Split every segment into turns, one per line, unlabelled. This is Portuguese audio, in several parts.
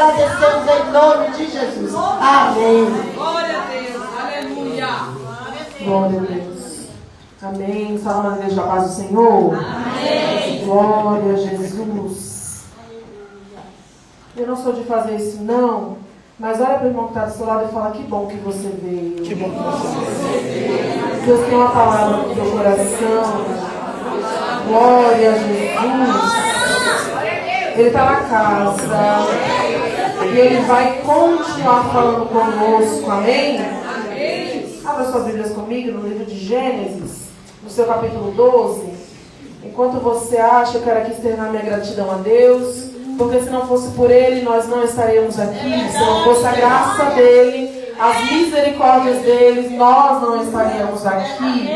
agradecemos em nome de Jesus. Amém.
Glória a Deus. Aleluia.
Glória a Deus. Amém. Salve a igreja da paz do Senhor.
Amém.
Glória a Jesus. Eu não sou de fazer isso, não. Mas olha para o irmão que está do seu lado e fala: que bom que você veio.
Que bom que você veio.
Deus tem uma palavra no teu coração. Glória a Jesus. Ele está na casa. E Ele vai continuar falando conosco. Amém? Abra suas Bíblias comigo no livro de Gênesis, no seu capítulo 12. Enquanto você acha, eu quero aqui externar minha gratidão a Deus. Porque se não fosse por Ele, nós não estaríamos aqui. Se não fosse a graça dEle, as misericórdias dEle, nós não estaríamos aqui.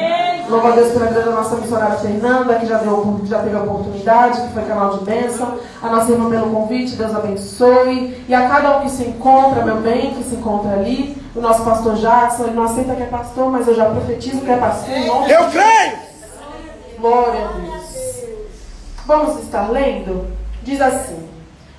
Louva a Deus pela vida da nossa missionária Fernanda, que já teve a oportunidade, que foi canal de bênção. A nossa irmã pelo convite, Deus abençoe. E a cada um que se encontra, meu bem, que se encontra ali. O nosso pastor Jackson, ele não aceita que é pastor, mas eu já profetizo que é pastor em nome de
Eu creio!
Glória a Deus. Vamos estar lendo? Diz assim,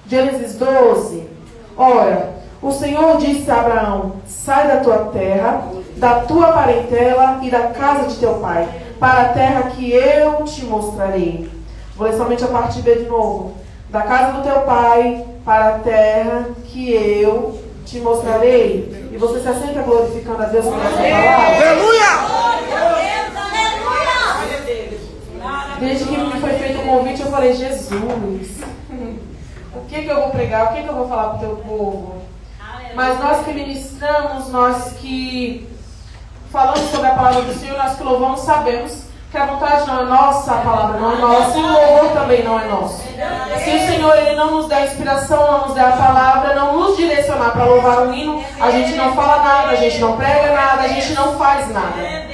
Gênesis 12. Ora, o Senhor disse a Abraão: sai da tua terra, da tua parentela e da casa de teu pai, para a terra que eu te mostrarei. Vou ler somente a parte B de novo. Da casa do teu pai, para a terra que eu te mostrarei. E você se assenta glorificando a Deus por essa palavra?
Aleluia!
Desde que me foi feito o convite, eu falei: Jesus, o que eu vou pregar? O que eu vou falar para o teu povo? Mas nós que ministramos, nós que falamos sobre a palavra do Senhor, nós que louvamos, sabemos que a vontade não é nossa, a palavra não é nossa, e o louvor também não é nosso. Se o Senhor ele não nos der a inspiração, não nos der a palavra, não nos direcionar para louvar o hino, a gente não fala nada, a gente não prega nada, a gente não faz nada.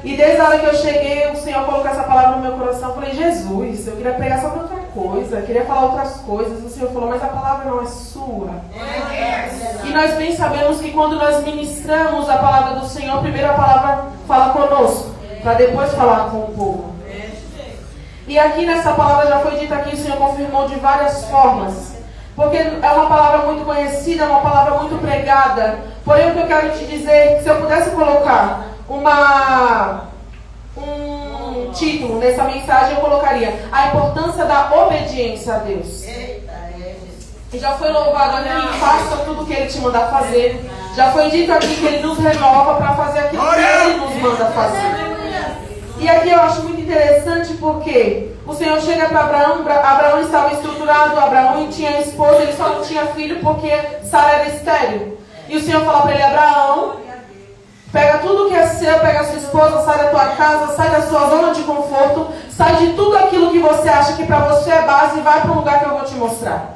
E desde a hora que eu cheguei, o Senhor colocou essa palavra no meu coração. Eu falei: Jesus, eu queria pregar sobre outra coisa, eu queria falar outras coisas. O Senhor falou: mas a palavra não é sua. E nós bem sabemos que quando nós ministramos a palavra do Senhor, primeiro a palavra fala conosco, para depois falar com o povo. E aqui nessa palavra já foi dita aqui, o Senhor confirmou de várias formas. Porque é uma palavra muito conhecida, é uma palavra muito pregada. Porém, o que eu quero te dizer é que se eu pudesse colocar um título nessa mensagem, eu colocaria: a importância da obediência a Deus. E já foi louvado aqui: faça tudo o que Ele te manda fazer. Já foi dito aqui que Ele nos renova para fazer aquilo que Ele nos manda fazer. E aqui eu acho muito interessante porque o Senhor chega para Abraão. Abraão estava estruturado, Abraão tinha esposa, ele só não tinha filho porque Sara era estéril. E o Senhor fala para ele: Abraão, pega tudo que é seu, pega a sua esposa, sai da tua casa, sai da sua zona de conforto, sai de tudo aquilo que você acha que para você é base e vai para um lugar que eu vou te mostrar.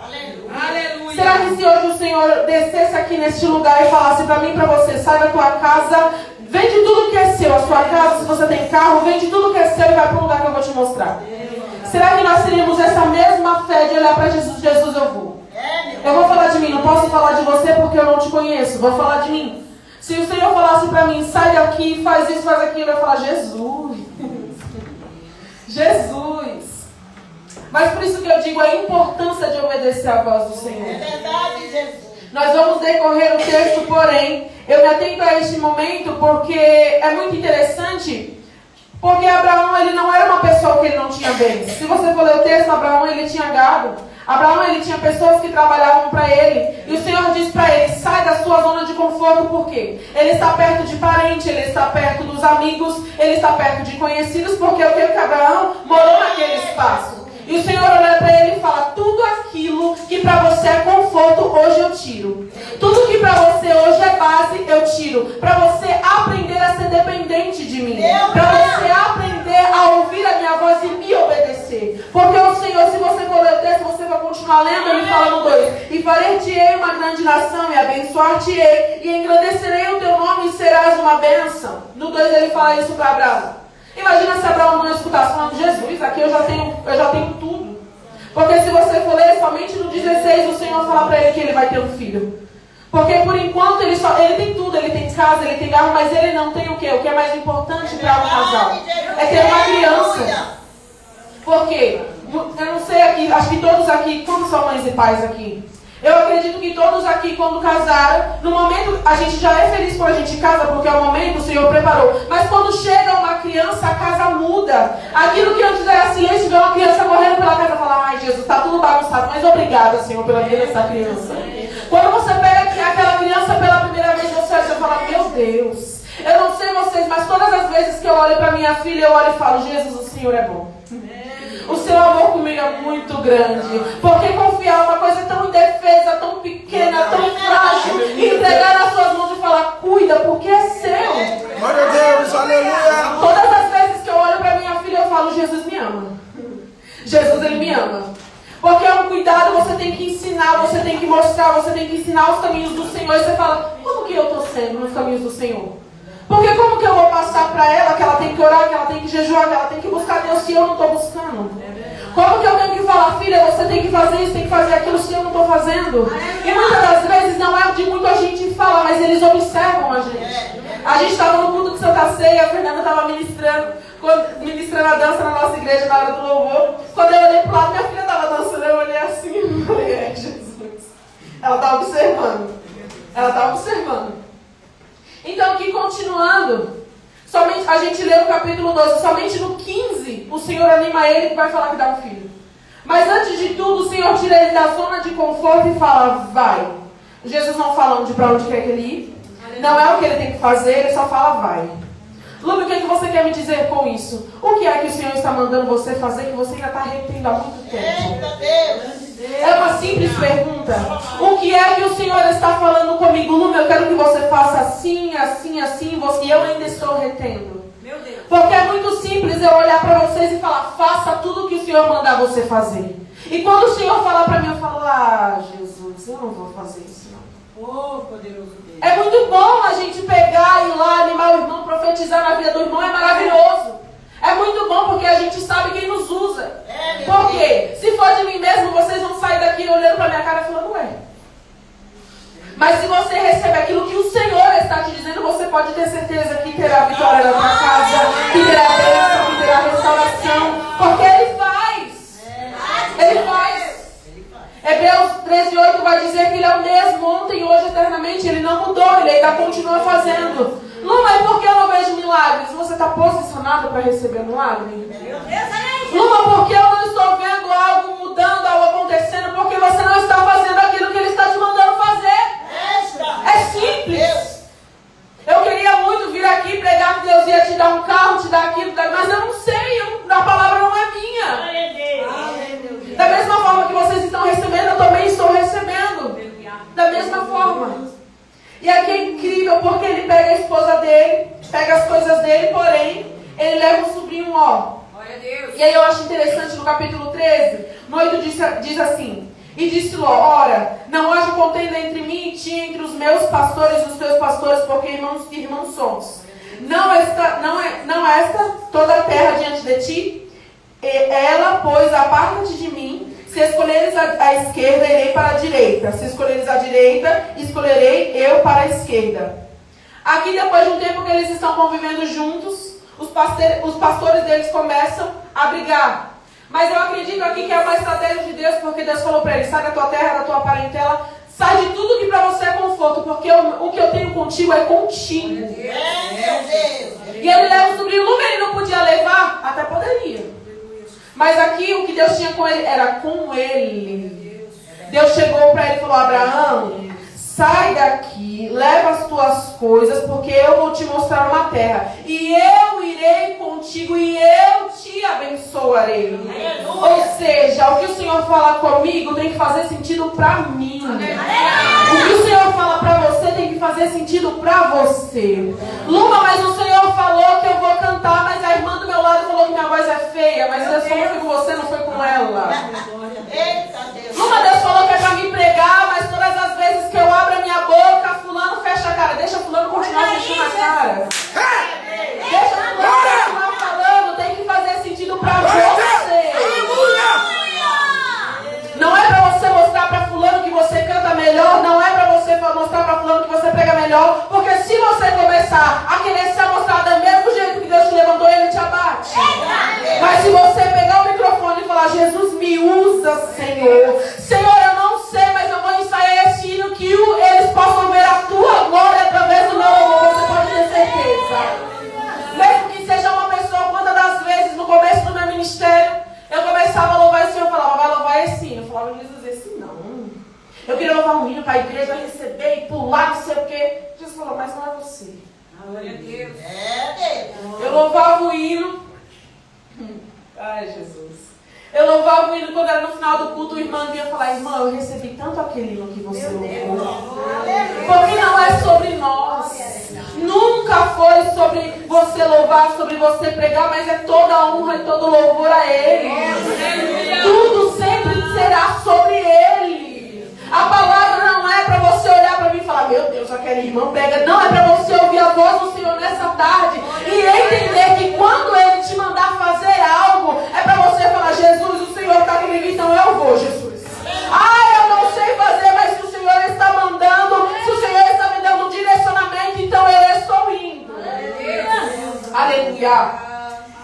Aleluia. Será que se hoje o Senhor descesse aqui neste lugar e falasse para mim e para você: sai da tua casa, vende tudo que é seu, a sua casa, se você tem carro, vende tudo que é seu e vai para um lugar que eu vou te mostrar? Será que nós teríamos essa mesma fé de olhar para Jesus? Jesus, eu vou. Eu vou falar de mim, não posso falar de você porque eu não te conheço, vou falar de mim. Se o Senhor falasse para mim: sai daqui, faz isso, faz aquilo, eu ia falar: Jesus. Jesus. Mas por isso que eu digo a importância de obedecer à voz do Senhor. É verdade, Jesus. Nós vamos decorrer o texto, porém, eu me atento a este momento porque é muito interessante. Porque Abraão, ele não era uma pessoa que ele não tinha bens. Se você for ler o texto, Abraão, ele tinha gado. Abraão, ele tinha pessoas que trabalhavam para ele. E o Senhor diz para ele: sai da sua zona de conforto. Por quê? Ele está perto de parente, ele está perto dos amigos, ele está perto de conhecidos, porque o que Abraão morou naquele espaço. E o Senhor olha para ele e fala: tudo aquilo que para você é conforto, hoje eu tiro. Tudo que para você hoje é base, eu tiro. Para você aprender a ser dependente de mim. Para você aprender a ouvir a minha voz e me obedecer. Porque o Senhor, se você for ler o texto, você vai continuar lendo, ele fala no 2: e farei-te-ei uma grande nação, e abençoar-te-ei, e engrandecerei o teu nome, e serás uma bênção. No 2 ele fala isso para Abraão. Imagina se Abraão não escutasse falando: Jesus, aqui eu já tenho tudo. Porque se você for ler somente no 16, o Senhor fala para ele que ele vai ter um filho. Porque por enquanto ele tem tudo, ele tem casa, ele tem carro, mas ele não tem o quê? O que é mais importante para um casal? É ter uma criança. Por quê? Eu não sei aqui, acho que todos aqui, quantos são mães e pais aqui? Eu acredito que todos aqui, quando casaram, no momento, a gente já é feliz quando a gente casa, porque é o momento que o Senhor preparou. Mas quando chega uma criança, a casa muda. Aquilo que antes era silêncio, vê uma criança correndo pela casa e fala, ai Jesus, está tudo bagunçado, mas obrigada, Senhor, pela vida dessa criança. Quando você pega aquela criança pela primeira vez, você fala, meu Deus, eu não sei vocês, mas todas as vezes que eu olho para minha filha, eu olho e falo, Jesus, o Senhor é bom. O seu amor comigo é muito grande. Porque confiar uma coisa tão indefesa, tão pequena, tão frágil, e entregar nas suas mãos e falar, cuida, porque é seu.
Glória a Deus, aleluia.
Todas as vezes que eu olho para minha filha, eu falo, Jesus me ama. Jesus, Ele me ama. Porque é um cuidado, você tem que ensinar, você tem que mostrar, você tem que ensinar os caminhos do Senhor. E você fala, como que eu estou sendo nos caminhos do Senhor? Porque como que eu vou passar para ela que ela tem que orar, que ela tem que jejuar, que ela tem que buscar Deus se eu não estou buscando? Como que eu tenho que falar, filha, você tem que fazer isso, tem que fazer aquilo se eu não estou fazendo? E muitas das vezes não é de muita gente falar, mas eles observam a gente. A gente estava no culto de Santa Ceia, a Fernanda estava ministrando a dança na nossa igreja na hora do louvor. Quando eu olhei para o lado, minha filha estava dançando, eu olhei assim e falei, é Jesus. Ela estava observando. Ela estava observando. Então, aqui continuando, somente, a gente lê no capítulo 12, somente no 15, o Senhor anima ele que vai falar que dá um filho. Mas antes de tudo, o Senhor tira ele da zona de conforto e fala, vai. Jesus não fala para onde quer que ele ir, não é o que ele tem que fazer, ele só fala, vai. Lúbio, o que você quer me dizer com isso? O que é que o Senhor está mandando você fazer que você ainda está retendo há muito tempo? É uma simples pergunta. O que é que o Senhor está falando comigo? Lúbio, eu quero que você faça assim, assim, assim, e eu ainda estou retendo. Porque é muito simples eu olhar para vocês e falar, faça tudo o que o Senhor mandar você fazer. E quando o Senhor falar para mim, eu falo, ah, Jesus, eu não vou fazer isso não.
Oh, poderoso Deus.
É muito bom a gente pegar e ir lá, animar o irmão, profetizar na vida do irmão, é maravilhoso. É muito bom porque a gente sabe quem nos usa. Por quê? Se for de mim mesmo, vocês vão sair daqui olhando para minha cara e falando, ué. Mas se você recebe aquilo que o Senhor está te dizendo, você pode ter certeza que terá vitória na sua casa, que terá bênção, que terá restauração. Porque Ele faz. Ele faz. Hebreus 13:8 vai dizer que Ele é o mesmo ontem, hoje, eternamente. Ele não mudou, Ele ainda continua fazendo. Luma, e por que eu não vejo milagres? Você está posicionado para receber milagre? Luma, por que eu não estou vendo algo mudando, algo acontecendo? Porque você não está fazendo aquilo que Ele está te mandando fazer. É simples. Eu queria muito vir aqui pregar que Deus ia te dar um carro, te dar aquilo, mas eu não sei, a palavra não é minha. Da mesma forma que vocês estão recebendo, eu também estou recebendo. Da mesma forma. E aqui é incrível porque ele pega a esposa dele, pega as coisas dele, porém, ele leva o sobrinho Ló. E aí eu acho interessante no capítulo 13, no 8 diz assim, e disse Ló, ora, não haja contenda entre mim e ti, entre os meus pastores e os teus pastores, porque irmãos somos. Não esta toda a terra diante de ti, ela, pois, aparta-te de mim. Se escolheres a esquerda, irei para a direita. Se escolheres a direita, escolherei eu para a esquerda. Aqui, depois de um tempo que eles estão convivendo juntos, os pastores deles começam a brigar. Mas eu acredito aqui que é uma estratégia de Deus, porque Deus falou para eles, sai da tua terra, da tua parentela, sai de tudo que para você é conforto, porque o que eu tenho contigo é contigo. E ele leva o sobrinho, Luma, ele não podia levar? Até poderia. Mas aqui o que Deus tinha com ele era com ele. Deus chegou para ele e falou, Abraão, sai daqui, leva as tuas coisas, porque eu vou te mostrar uma terra. E eu irei contigo e eu te abençoarei. Ou seja, o que o Senhor fala comigo tem que fazer sentido para mim. O que o Senhor fala para você tem que fazer sentido para você. Luma, mas o Senhor falou que eu vou cantar, mas a irmã do meu lado falou que minha voz é feia, mas Deus falou que foi com você, não foi com ela. Luma, Deus falou que é para me pregar, mas todas as vezes que eu abro a minha boca, fulano fecha a cara. Deixa fulano continuar fechando a cara. Deixa fulano continuar falando, tem que fazer sentido para você. Não é para você mostrar para fulano que você canta melhor, não é para você mostrar para fulano que você prega melhor, porque se você começar a querer se amostrar do mesmo jeito que Deus te levantou, Ele te abate. Mas se você pegar o microfone e falar, Jesus, me usa, Senhor. Senhor, eu não sei, mas eu vou ensaiar Ai, Jesus. Eu louvava o hino quando era no final do culto, o irmão vinha falar: irmã, eu recebi tanto aquele hino que você louvou. Porque não é sobre nós. Nunca foi sobre você louvar, sobre você pregar, mas é toda a honra e todo louvor a Ele. Tudo sempre será sobre Ele. A palavra não é para você olhar para mim e falar: meu Deus, aquele irmão prega. Não, é para você ouvir a voz do Senhor nessa tarde e entender que quando Ele te mandar fazer algo, é para você falar: Jesus, o Senhor está comigo, então eu vou, Jesus. Ah, eu não sei fazer, mas se o Senhor está mandando, se o Senhor está me dando um direcionamento, então eu estou indo. Aleluia.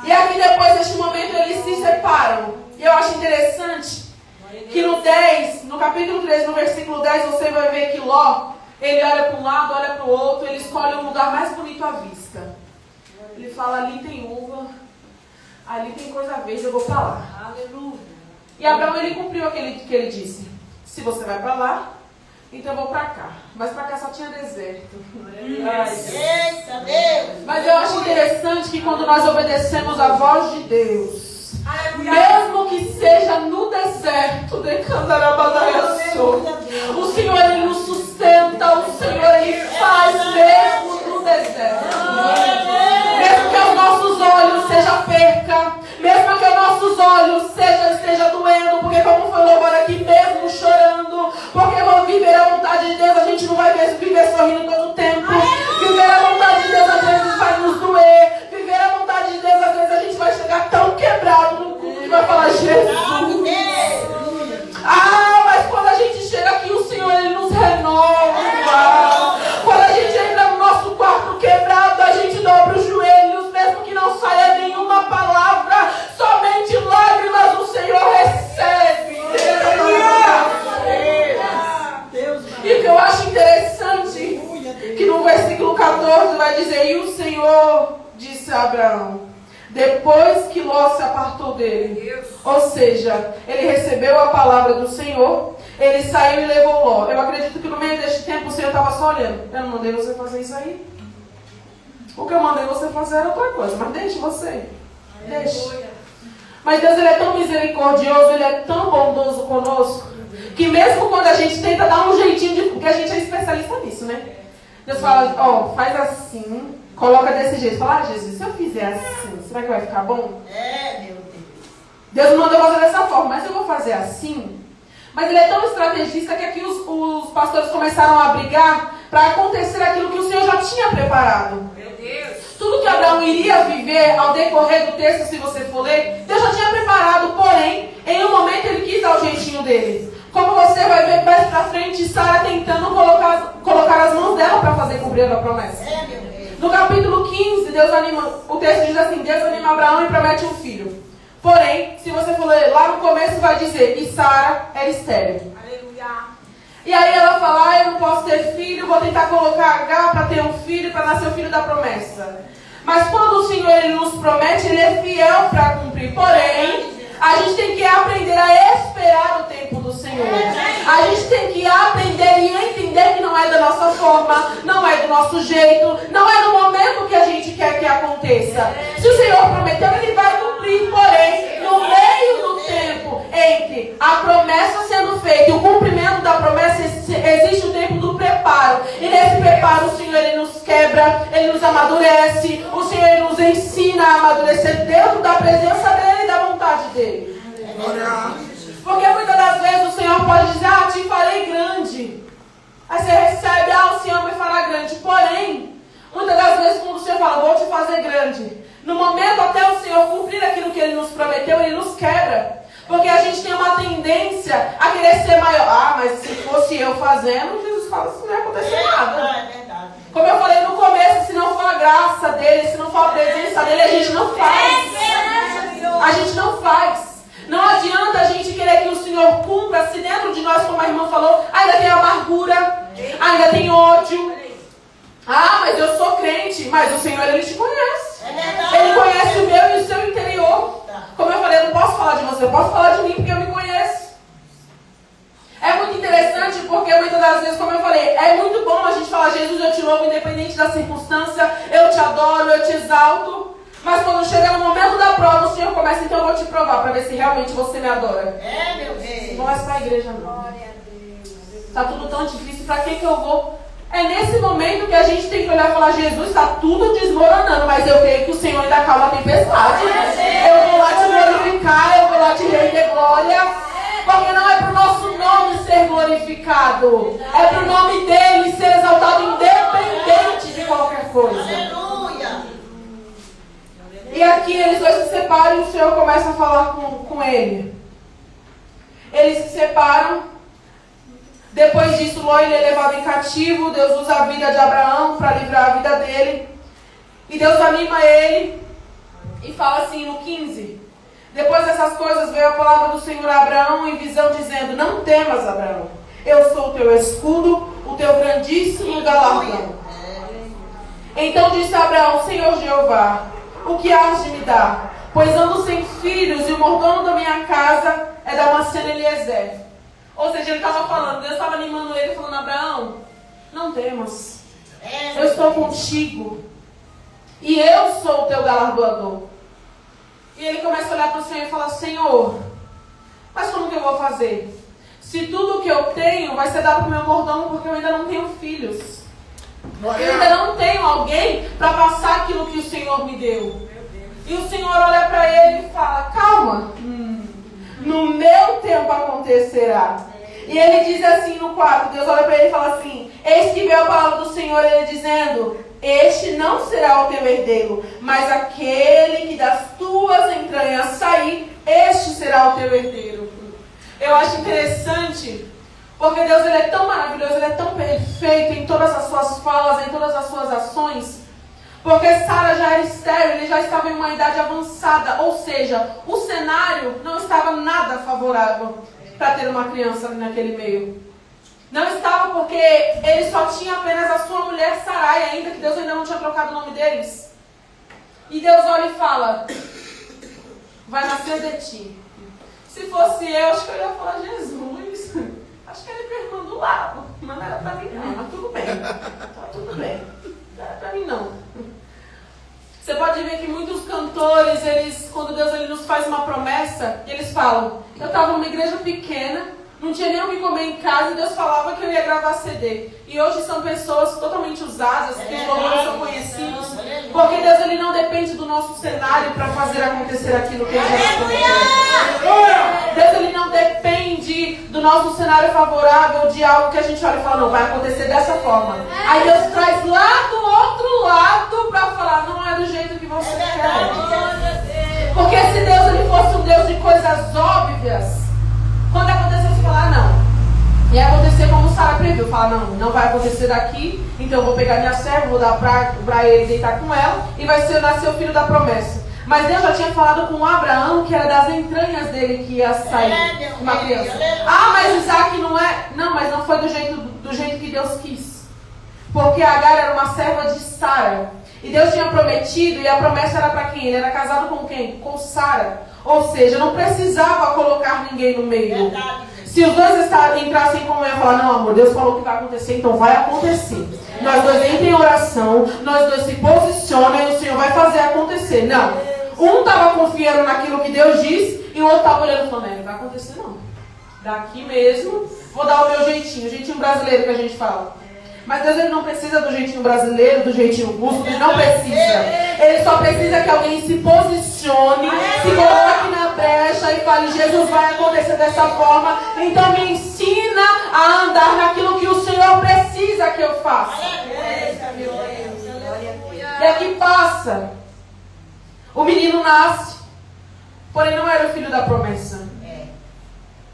E aqui depois deste momento eles se separam. E eu acho interessante que no capítulo 3, no versículo 10, você vai ver que Ló, ele olha para um lado, olha para o outro, ele escolhe um lugar mais bonito à vista. Ele fala: ali tem uva, ali tem coisa verde, eu vou para lá. Aleluia. E Abraão, ele cumpriu aquilo que ele disse: se você vai para lá, então eu vou para cá. Mas para cá só tinha deserto.
Eita, Deus.
Mas eu acho interessante que quando nós obedecemos a voz de Deus, mesmo que seja no deserto, o Senhor, Ele nos sustenta, o Senhor, Ele faz mesmo no deserto. Mesmo que os nossos olhos sejam perca, mesmo que os nossos olhos esteja doendo, porque como foi louvor aqui, mesmo chorando, porque vamos viver a vontade de Deus, a gente não vai viver sorrindo todo o tempo. Viver a vontade de Deus às vezes vai nos doer. Viver a vontade de Deus às vezes a gente vai chegar tão quebrado no culto que vai falar: Jesus. Ah, mas quando a gente chega aqui, o Senhor, Ele nos renova. Quando a gente entra no nosso quarto quebrado, a gente dobra os joelhos, mesmo que não saia nenhuma palavra, somente lágrimas o Senhor recebe. E o que eu acho interessante, que no versículo 14 vai dizer: e o Senhor disse a Abraão, depois que Ló se apartou dele, ou seja, ele recebeu a palavra do Senhor, ele saiu e levou Ló. Eu acredito que no meio deste tempo o Senhor estava só olhando: eu não mandei você fazer isso aí. O que eu mandei você fazer era outra coisa, mas deixe você. Deixe. Mas Deus, Ele é tão misericordioso, Ele é tão bondoso conosco, que mesmo quando a gente tenta dar um jeitinho, porque a gente é especialista nisso, né? Deus fala: ó, faz assim, coloca desse jeito. Fala: ah, Jesus, se eu fizer assim, será que vai ficar bom?
Meu Deus.
Deus me mandou fazer dessa forma, mas eu vou fazer assim. Mas Ele é tão estrategista que aqui os pastores começaram a brigar para acontecer aquilo que o Senhor já tinha preparado.
Meu Deus.
Tudo que Abraão iria viver ao decorrer do texto, se você for ler, Deus já tinha preparado, porém, em um momento Ele quis dar o jeitinho dele. Como você vai ver mais pra frente, Sara tentando colocar as mãos dela para fazer cumprir a promessa. No capítulo 15, o texto diz assim: Deus anima Abraão e promete um filho. Porém, se você for ler lá no começo, vai dizer: e Sara era estéril.
Aleluia.
E aí ela fala: ah, eu não posso ter filho, vou tentar colocar H para ter um filho, para nascer o filho da promessa. Mas quando o Senhor, Ele nos promete, Ele é fiel para cumprir. Porém, a gente tem que aprender a esperar o tempo do Senhor. A gente tem que aprender e entender que não é da nossa forma, não é do nosso jeito, não é no momento que a gente quer que aconteça. Se o Senhor prometeu, Ele vai cumprir. Porém, no meio do tempo entre a promessa sendo feita e o cumprimento da promessa, existe o tempo do preparo. E nesse preparo o Senhor, Ele nos quebra, Ele nos amadurece, o Senhor, Ele nos ensina a amadurecer dentro da presença dEle e da vontade dEle. Porque muitas das vezes o Senhor pode dizer: ah, te farei grande. Aí você recebe: ah, o Senhor me fará grande. Porém, muitas das vezes quando o Senhor fala: vou te fazer grande, no momento até o Senhor cumprir aquilo que Ele nos prometeu, Ele nos quebra. Porque a gente tem uma tendência a querer ser maior. Ah, mas se fosse eu fazendo, Jesus fala: isso não ia acontecer nada.
É verdade.
Como eu falei no começo, se não for a graça dEle, se não for a presença dEle, a gente não faz. A gente não faz. Não adianta a gente querer que o Senhor cumpra se dentro de nós, como a irmã falou, ainda tem amargura, ainda tem ódio. Ah, mas eu sou crente. Mas o Senhor, Ele te conhece. Ele conhece o meu e o seu interior. Como eu falei, eu não posso falar de você, eu posso falar de mim porque eu me conheço. É muito interessante porque muitas das vezes, como eu falei, é muito bom a gente falar: Jesus, eu te louvo independente da circunstância, eu te adoro, eu te exalto. Mas quando chega no momento da prova, o Senhor começa começa, então eu vou te provar para ver se realmente você me adora.
Meu Deus.
Não vou mais para a igreja, não. Tá tudo tão difícil, para que eu vou? É nesse momento que a gente tem que olhar e falar, Jesus, está tudo desmoronando, mas eu creio que o Senhor ainda calma a tempestade. Eu vou lá te glorificar, eu vou lá te render glória, porque não é para o nosso nome ser glorificado, é para o nome dele ser exaltado independente de qualquer coisa.
Aleluia.
E aqui eles dois se separam e o Senhor começa a falar com ele. Eles se separam. Depois disso, Ló ele é levado em cativo. Deus usa a vida de Abraão para livrar a vida dele. E Deus anima ele e fala assim no 15. Depois dessas coisas veio a palavra do Senhor a Abraão em visão dizendo, não temas, Abraão. Eu sou o teu escudo, o teu grandíssimo galardão. Então disse Abraão, Senhor Jeová, o que has de me dar? Pois ando sem filhos e o mordomo da minha casa é Damasceno Eliezer. Ou seja, ele estava falando, Deus estava animando ele, falando, Abraão, não temas, eu estou contigo, e eu sou o teu galardoador. E ele começa a olhar para o Senhor e fala, Senhor, mas como que eu vou fazer? Se tudo que eu tenho vai ser dado para o meu mordomo, porque eu ainda não tenho filhos. Eu ainda não tenho alguém para passar aquilo que o Senhor me deu. E o Senhor olha para ele e fala, calma, no meu tempo acontecerá. E ele diz assim no 4, Deus olha para ele e fala assim, eis que veio a palavra do Senhor, ele dizendo, este não será o teu herdeiro, mas aquele que das tuas entranhas sair, este será o teu herdeiro. Eu acho interessante, porque Deus ele é tão maravilhoso, ele é tão perfeito em todas as suas falas, em todas as suas ações. Porque Sara já era estéril, ele já estava em uma idade avançada, ou seja, o cenário não estava nada favorável para ter uma criança naquele meio. Não estava porque ele só tinha apenas a sua mulher Sarai, ainda que Deus ainda não tinha trocado o nome deles. E Deus olha e fala, vai nascer de ti. Se fosse eu, acho que eu ia falar, Jesus, acho que ele é irmã do lado, mas não era para mim não, mas tudo bem, tá tudo bem, não era para mim não. Você pode ver que muitos cantores, eles, quando Deus ele nos faz uma promessa, eles falam, eu estava numa igreja pequena, não tinha nem o que comer em casa, e Deus falava que eu ia gravar CD. E hoje são pessoas totalmente usadas, que os valores são conhecidos, porque Deus ele não depende do nosso cenário para fazer acontecer aquilo que ele já prometeu. Deus ele não depende do nosso cenário favorável, de algo que a gente olha e fala, não, vai acontecer dessa forma. Aí Deus traz lá do outro lado para falar, não é do jeito que você quer. Porque se Deus ele fosse um Deus de coisas óbvias, quando aconteceu, você fala, não. E acontecer como Sara previu. Fala, não vai acontecer daqui, então eu vou pegar minha serva, vou dar para ele deitar com ela, e vai nascer o filho da promessa. Mas Deus já tinha falado com Abraão que era das entranhas dele que ia sair uma criança. Ah, mas Isaac não é... Não, mas não foi do jeito que Deus quis. Porque Agar era uma serva de Sara. E Deus tinha prometido, e a promessa era para quem? Ele era casado com quem? Com Sara. Ou seja, não precisava colocar ninguém no meio. Se os dois entrassem como eu ia falar, não amor, Deus falou que vai acontecer, então vai acontecer. Nós dois entrem em oração, nós dois se posicionam e o Senhor vai fazer acontecer. Não. Um estava confiando naquilo que Deus disse e o outro estava olhando e falando, não vai acontecer não. Daqui mesmo, vou dar o meu jeitinho, o jeitinho brasileiro que a gente fala. Mas Deus ele não precisa do jeitinho brasileiro, do jeitinho russo, ele não precisa. Ele só precisa que alguém se posicione, se coloque na brecha e fale, Jesus vai acontecer dessa forma, então me ensina a andar naquilo que o Senhor precisa que eu faça. E aqui passa. O menino nasce, porém não era o filho da promessa.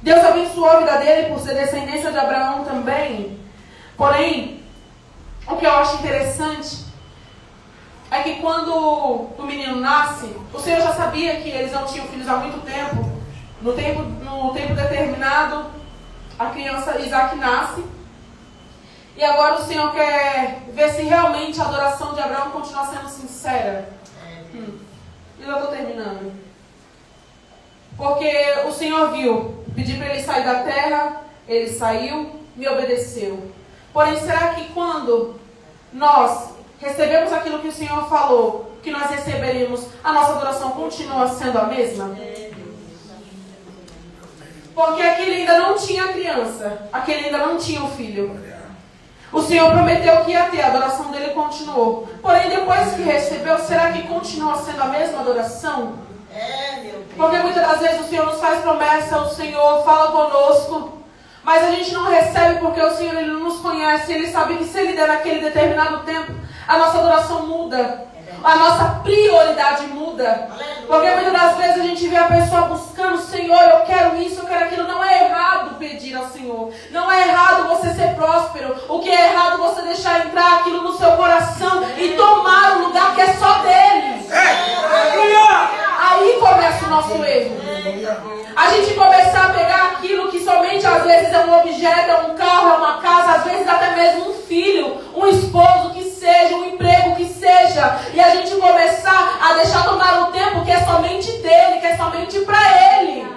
Deus abençoou a vida dele por ser descendência de Abraão também. Porém, o que eu acho interessante é que quando o menino nasce, o Senhor já sabia que eles não tinham filhos há muito tempo. No tempo determinado, a criança Isaac nasce. E agora o Senhor quer ver se realmente a adoração de Abraão continua sendo sincera. E eu estou terminando. Porque o Senhor viu, pedi para ele sair da terra, ele saiu, me obedeceu. Porém, será que quando nós recebemos aquilo que o Senhor falou, que nós receberíamos, a nossa adoração continua sendo a mesma? Porque aquele ainda não tinha criança, aquele ainda não tinha o filho. O Senhor prometeu que ia ter, a adoração dele continuou. Porém, depois que recebeu, será que continua sendo a mesma adoração? Porque muitas das vezes o Senhor nos faz promessa, o Senhor fala conosco, mas a gente não recebe porque o Senhor ele não nos conhece, ele sabe que se ele der naquele determinado tempo, a nossa adoração muda, a nossa prioridade muda. Porque muitas das vezes a gente vê a pessoa buscando, Senhor, eu quero isso, eu quero aquilo. Não é errado pedir ao Senhor, não é errado você ser próspero. O que é errado é você deixar entrar aquilo no seu coração e tomar o lugar que é só dele. Aí começa o nosso erro. A gente começar a pegar aquilo que somente às vezes é um objeto, é um carro, é uma casa, às vezes até mesmo um filho, um esposo, que seja, um emprego, que seja, e a gente começar a deixar tomar o tempo que é somente dele, que é somente para ele.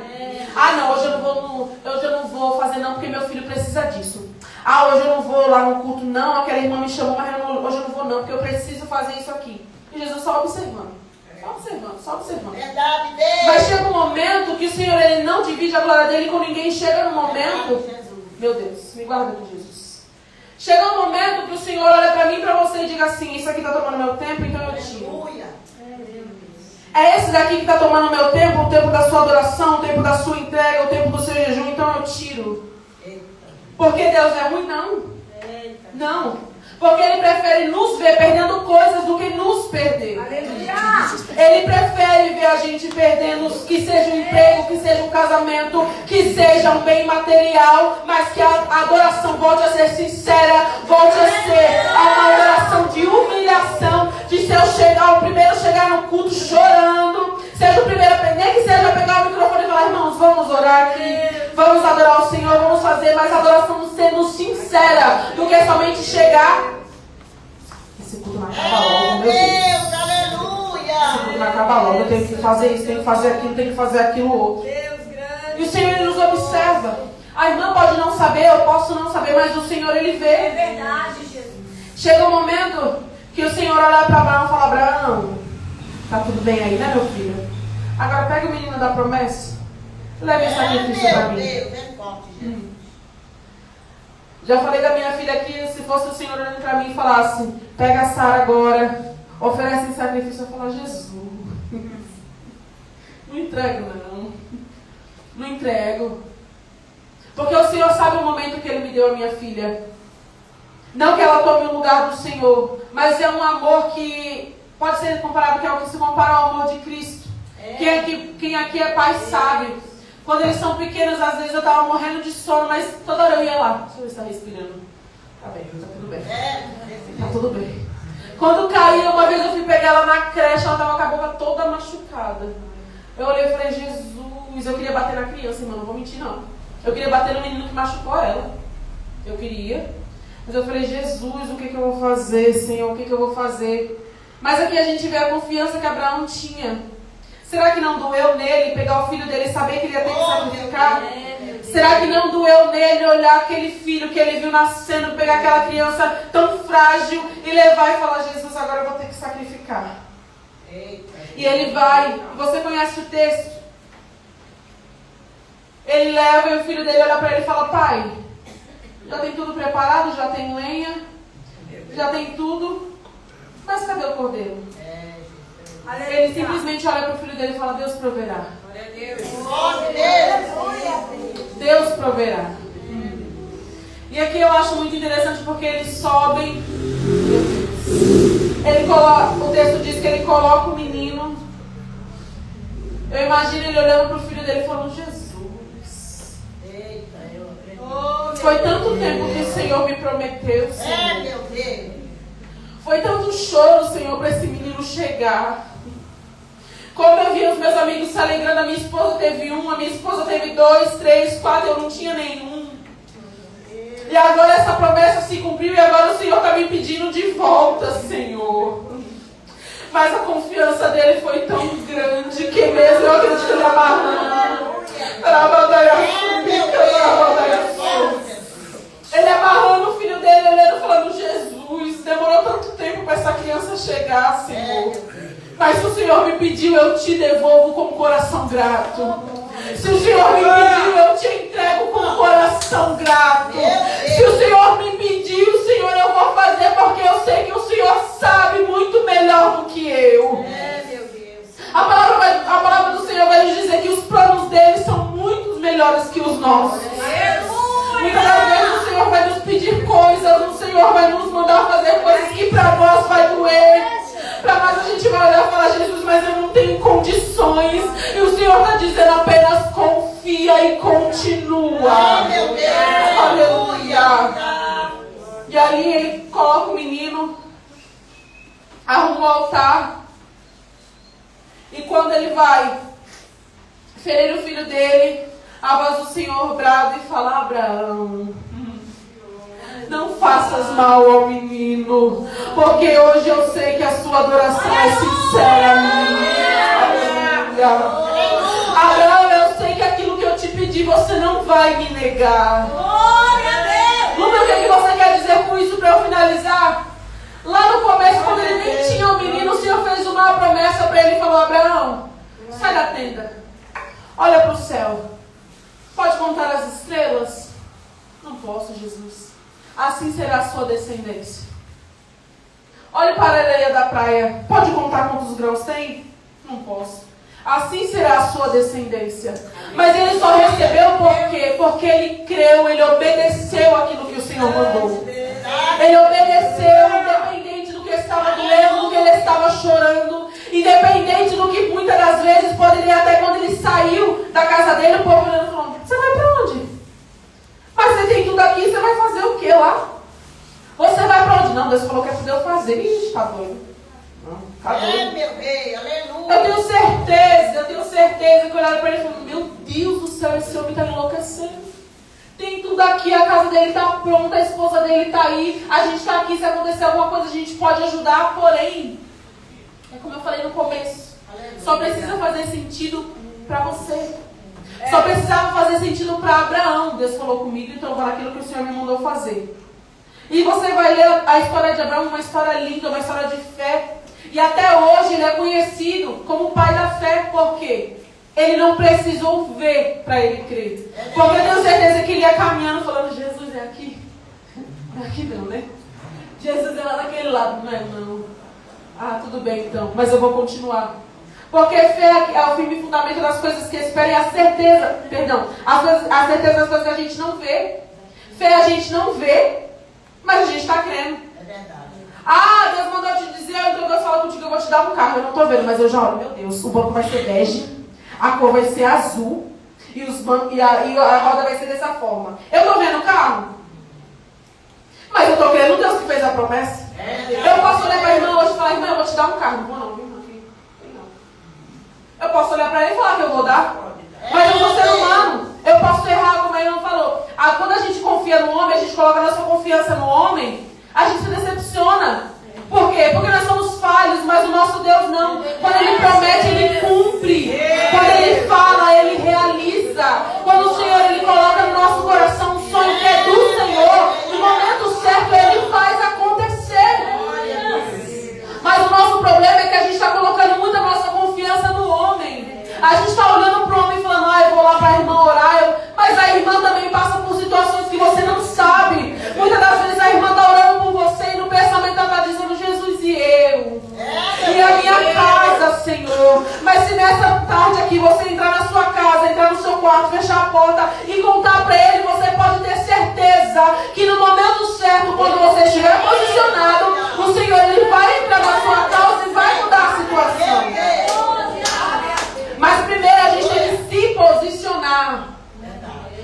Ah, não, hoje eu não vou fazer não, porque meu filho precisa disso. Ah, hoje eu não vou lá no culto não, aquela irmã me chamou, mas hoje eu não vou não, porque eu preciso fazer isso aqui. E Jesus só observando. Só observando.
Verdade, Deus.
Mas chega um momento que o Senhor ele não divide a glória dele com ninguém. Chega no momento, meu Deus, me guarda com Jesus. Chega um momento que o Senhor olha para mim e para você e diga assim: isso aqui está tomando meu tempo, então eu tiro. É esse daqui que está tomando meu tempo, o tempo da sua adoração, o tempo da sua entrega, o tempo do seu jejum, então eu tiro. Porque Deus é ruim? Não. Não. Porque Ele prefere nos ver perdendo coisas do que nos perder. Ele prefere ver a gente perdendo, que seja um emprego, que seja um casamento, que seja um bem material, mas que a adoração volte a ser sincera, volte a ser uma adoração de humilhação, de ser o primeiro chegar no culto chorando, seja o primeiro, nem que seja pegar o microfone e falar: irmãos, vamos orar aqui, vamos adorar o Senhor, vamos fazer, mas a adoração sendo sincera, do que somente chegar. Esse culto não acaba logo, meu Deus.
Aleluia.
Esse culto não acaba logo, eu tenho que fazer isso, tenho que fazer aquilo, tenho que fazer aquilo outro. E o Senhor ele nos observa. A irmã pode não saber, eu posso não saber, mas o Senhor ele vê.
É verdade, Jesus.
Chega um momento que o Senhor olha para Abraão e fala: Abraão, tá tudo bem aí, né, meu filho? Agora pega o menino da promessa, leve esse sacrifício para mim.
Deus, é forte, Jesus.
Já falei da minha filha aqui, se fosse o Senhor olhando para mim e falasse: pega a Sara agora, oferece esse sacrifício, eu falar: Jesus, não entrego não entrego. Porque o Senhor sabe o momento que Ele me deu a minha filha. Não que ela tome o lugar do Senhor, mas é um amor que pode ser comparado, que é o que se compara ao amor de Cristo. Quem aqui é pai sabe. Quando eles são pequenos, às vezes eu estava morrendo de sono, mas toda hora eu ia lá. Deixa eu ver se está respirando. Tá bem, tá tudo bem. Tá tudo bem. Quando caiu, uma vez eu fui pegar ela na creche, ela estava com a boca toda machucada. Eu olhei e falei: Jesus, eu queria bater na criança, irmão, não vou mentir não. Eu queria bater no menino que machucou ela. Eu queria. Mas eu falei: Jesus, o que eu vou fazer, Senhor? O que eu vou fazer? Mas aqui a gente vê a confiança que Abraão tinha. Será que não doeu nele pegar o filho dele e saber que ele ia ter que sacrificar? Será que não doeu nele olhar aquele filho que ele viu nascendo, pegar aquela criança tão frágil e levar e falar: Jesus, agora eu vou ter que sacrificar? E ele vai, você conhece o texto? Ele leva e o filho dele olha para ele e fala: pai, já tem tudo preparado, já tem lenha, já tem tudo, mas cadê o cordeiro? Ele simplesmente olha para o filho dele e fala: Deus proverá. Deus proverá. E aqui eu acho muito interessante porque eles sobem. O texto diz que ele coloca o menino. Eu imagino ele olhando para o filho dele e falando: Jesus, foi tanto tempo que o Senhor me prometeu, Senhor. Foi tanto choro, Senhor, para esse menino chegar. Como eu vi os meus amigos se alegrando, a minha esposa teve um, a minha esposa teve 2, 3, 4, eu não tinha nenhum. E agora essa promessa se cumpriu e agora o Senhor está me pedindo de volta, Senhor. Mas a confiança dele foi tão grande que mesmo eu acredito ele amarrando. Ele amarrando o filho dele, olhando, falando: Jesus, demorou tanto tempo para essa criança chegar, Senhor. Mas se o Senhor me pediu, eu te devolvo com o coração grato. Se o Senhor me pediu, eu te entrego com o coração grato. Se o Senhor me pediu, Senhor, eu vou fazer, porque eu sei que o Senhor sabe muito melhor do que eu. A palavra do Senhor vai nos dizer que os planos dele são muito melhores que os nossos. Muitas das vezes o Senhor vai nos pedir coisas, o Senhor vai nos mandar fazer coisas que para nós vai doer. Para nós a gente vai olhar e falar: Jesus, mas eu não tenho condições. E o Senhor está dizendo apenas: confia e continua. Aleluia. E aí ele coloca o menino, arruma o altar. E quando ele vai ferir o filho dele, a voz do Senhor brada e fala: Abraão, não faças mal ao menino, porque hoje eu sei que a sua adoração é sincera a mim. Aleluia. Abraão, eu sei que aquilo que eu te pedi você não vai me negar. Lembra o que você quer dizer com isso para eu finalizar? Lá no começo, quando ele nem tinha o menino, o Senhor fez uma promessa para ele e falou: Abraão, sai da tenda, olha para o céu, pode contar as estrelas? Não posso, Jesus. Assim será a sua descendência. Olhe para a areia da praia, pode contar quantos grãos tem? Não posso. Assim será a sua descendência. Mas ele só recebeu por quê? Porque ele creu, ele obedeceu aquilo que o Senhor mandou. Ele obedeceu, independente do que estava doendo, do que ele estava chorando, independente do que muitas das vezes poderia, até quando ele saiu da casa dele, o povo olhando e falando: você vai para onde? Mas você tem tudo aqui, você vai fazer o que lá? Você vai para onde? Não, Deus falou que é para eu fazer. Ixi, tá doido. Não, tá doido.
Meu rei, aleluia.
Eu tenho certeza que olharam para ele e falaram: meu Deus do céu, esse homem está enlouquecendo. Tem tudo aqui, a casa dele está pronta, a esposa dele está aí, a gente está aqui, se acontecer alguma coisa a gente pode ajudar, porém, é como eu falei no começo, só precisa fazer sentido para você. Só precisava fazer sentido para Abraão. Deus falou comigo, então eu vou naquilo que o Senhor me mandou fazer. E você vai ler a história de Abraão, uma história linda, uma história de fé. E até hoje ele é conhecido como o pai da fé. Por quê? Ele não precisou ver para ele crer. Porque eu tenho certeza que ele ia caminhando falando: Jesus é aqui. Não é aqui não, né? Jesus é lá daquele lado. Não é não. Ah, tudo bem então, mas eu vou continuar. Porque fé é o firme fundamento das coisas que esperam e a certeza, a certeza das coisas que a gente não vê. Fé a gente não vê, mas a gente está crendo.
É verdade.
Ah, Deus mandou te dizer, então Deus fala contigo, eu vou te dar um carro. Eu não estou vendo, mas eu já olho: meu Deus, o banco vai ser bege, a cor vai ser azul e a roda vai ser dessa forma. Eu estou vendo o carro, mas eu estou crendo no Deus que fez a promessa. Eu posso olhar para a irmã hoje e falar: irmã, eu vou te dar um carro. Não vou não, irmã. Eu posso olhar para ele e falar que eu vou dar. Mas eu sou ser humano. Eu posso errar, como a irmã falou. Quando a gente confia no homem, a gente coloca a nossa confiança no homem, a gente se decepciona. Por quê? Porque nós somos falhos, mas o nosso Deus não. Quando Ele promete, Ele cumpre. Quando Ele fala, Ele realiza. Quando o Senhor Ele coloca no nosso coração um sonho que é do Senhor, no momento certo Ele faz acontecer. Mas o nosso problema é que a gente está colocando muita nossa confiança no homem. A gente está olhando para o homem e falando: eu vou lá para a irmã orar. Mas a irmã também passa por situações que você não sabe. Muitas das vezes a irmã está orando por você e no pensamento ela está dizendo: Jesus, e eu? E a minha casa, Senhor? Mas se nessa tarde aqui você entrar na sua casa, entrar no seu quarto, fechar a porta e contar para Ele, você pode ter certeza que no momento certo, quando você estiver posicionado, o Senhor Ele vai entrar na sua causa e vai mudar a situação. Mas primeiro a gente tem que se posicionar.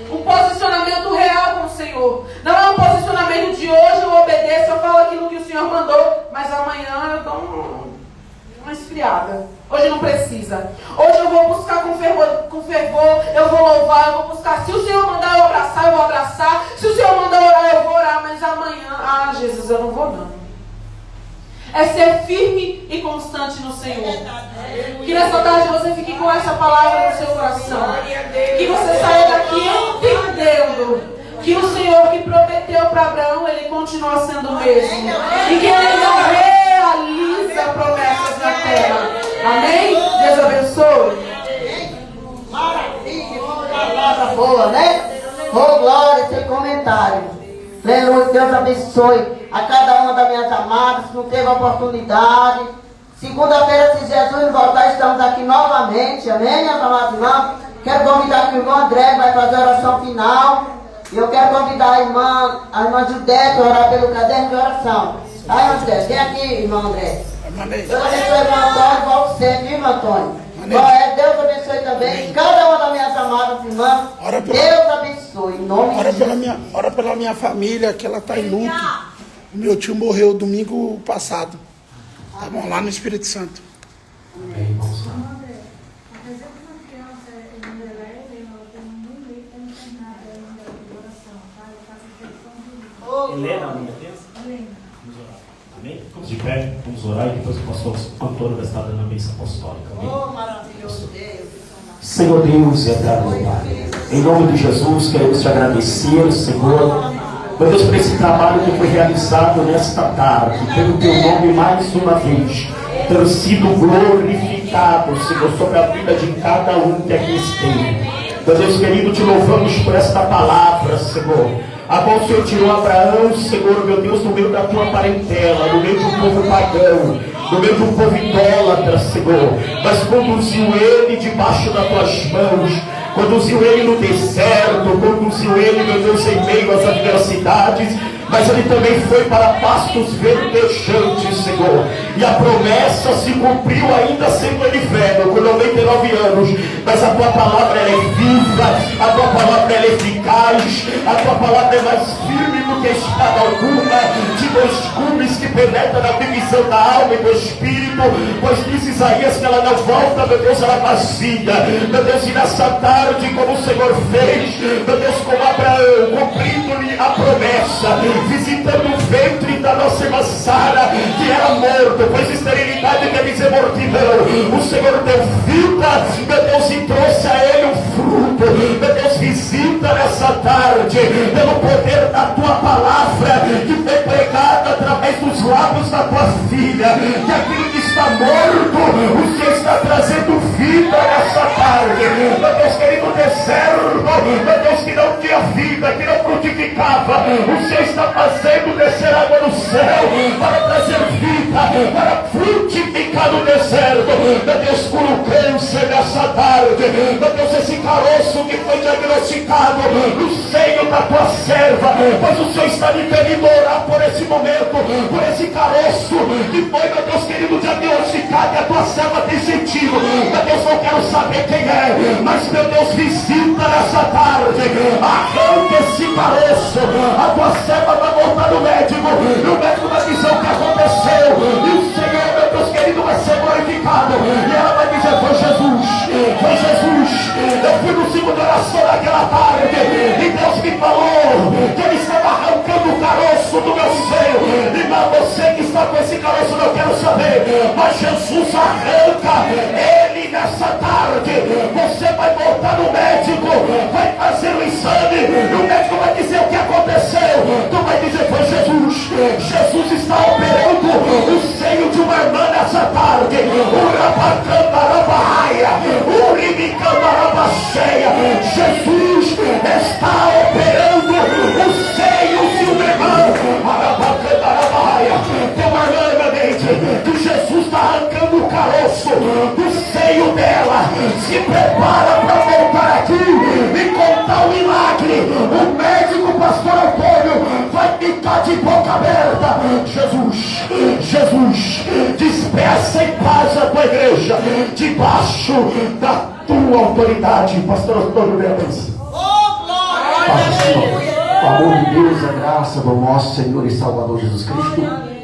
Um posicionamento real com o Senhor. Não é um posicionamento de hoje eu obedeço, eu falo aquilo que o Senhor mandou, mas amanhã eu dou uma esfriada. Hoje não precisa. Hoje eu vou buscar com fervor, eu vou louvar, eu vou buscar. Se o Senhor mandar eu vou abraçar. Se o Senhor mandar orar, eu vou orar. Mas amanhã, Jesus, eu não vou não. É ser firme e constante no Senhor. Que nessa tarde você fique com essa palavra no seu coração. Que você saia daqui entendendo que o Senhor que prometeu para Abraão, Ele continua sendo o mesmo. E que Ele não realizar promessas na terra. Amém? Deus abençoe.
Maravilha, palavra boa, né? Oh, glória, sem comentário. Aleluia, Deus abençoe a cada uma das minhas amadas que não teve oportunidade. Segunda-feira, se Jesus voltar, estamos aqui novamente. Amém, minhas amadas irmãs? Quero convidar que o irmão André que vai fazer a oração final. E eu quero convidar a irmã Judete a orar pelo caderno de oração. Aí, André, vem aqui, irmão André. Deus abençoe, irmão Antônio, volte sempre, viu, irmão Antônio? Deus abençoe também cada uma das minhas amadas irmãs. Deus abençoe, em nome de Jesus.
Ora pela minha família, que ela está em luto. O meu tio morreu domingo passado. Tá bom, lá no Espírito Santo.
Amém. Helena, minha bênção. Vamos orar. Amém? Vamos de pé, vamos orar e depois o pastor Antônio vai estar dando a bênção apostólica. Amém?
Oh, maravilhoso Deus.
Senhor Deus e eterno Pai, em nome de Jesus queremos te agradecer, Senhor, meu Deus, por esse trabalho que foi realizado nesta tarde, pelo teu nome mais uma vez, ter sido glorificado, Senhor, sobre a vida de cada um que aqui esteve. Meu Deus querido, te louvamos por esta palavra, Senhor, a qual o Senhor tirou Abraão, Senhor, meu Deus, no meio da tua parentela, no meio de um povo pagão, no meio de um povo idólatra, Senhor, mas conduziu ele debaixo das tuas mãos, conduziu ele no deserto, conduziu ele, meu Deus, em meio às adversidades, mas ele também foi para pastos verdejantes, Senhor, e a promessa se cumpriu ainda sendo ele velho, com 99 anos, mas a tua palavra ela é viva, a tua palavra ela é eficaz, a tua palavra é mais firme do que espada alguma, de dois gumes que penetra na divisão da alma e do espírito, pois diz Isaías que ela não volta, meu Deus, ela vazia, meu Deus, e nessa tarde, como o Senhor fez, meu Deus, como Abraão, cumprindo-lhe a promessa, visitando o ventre da nossa irmã Sara, que era morto, pois esterilidade quer dizer mortidão, o Senhor deu vida, meu Deus, e trouxe a ele um fruto, meu Deus, visita nessa tarde, pelo poder da tua palavra, que foi pregada através dos lábios da tua filha, que aquilo que está morto, o Senhor está trazendo vida nessa tarde, meu Deus querido, deserto, meu Deus, que não tinha vida, que não frutificava, o Senhor está fazendo descer água no céu, para trazer vida, para frutificar no deserto, meu Deus, cura o câncer nessa tarde, meu Deus, esse caroço que foi diagnosticado no seio da tua serva, pois o Senhor está me pedindo orar por esse momento, por esse caroço que foi, meu Deus querido, diagnosticado, e a tua serva tem sentido, meu Deus, não quero saber quem é, mas meu Deus, visita nessa tarde, arranca esse caroço, a tua serva vai voltar no médico, e o médico vai dizer o que aconteceu, e o Senhor, meu Deus querido, vai ser glorificado, e ela vai dizer, foi Jesus, eu fui no ciclo de oração naquela tarde, e Deus me falou, que ele estava arrancando o caroço do meu seio, e mas você que está com esse caroço, não quero saber, mas Jesus arranca ele nessa tarde, você vai voltar no médico, vai fazer o exame, e o médico vai dizer o que aconteceu, tu vai dizer, foi Jesus está operando o seio de uma irmã nessa tarde, Jesus está operando os seios de uma irmã, tem uma irmã, minha mente, que Jesus está arrancando o caroço do seio dela, se prepara para voltar aqui e contar o milagre, o médico pastor Antônio vai ficar de boca aberta, Jesus, despeça em paz a tua igreja, debaixo da tua autoridade, pastor Antônio, minha bênção.
Oh, glória!
O amor de Deus, a graça do nosso Senhor e Salvador Jesus Cristo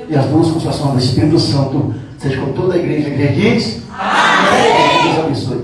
e as duas consolações do Espírito Santo seja com toda a igreja. A igreja diz: Amém. Deus abençoe.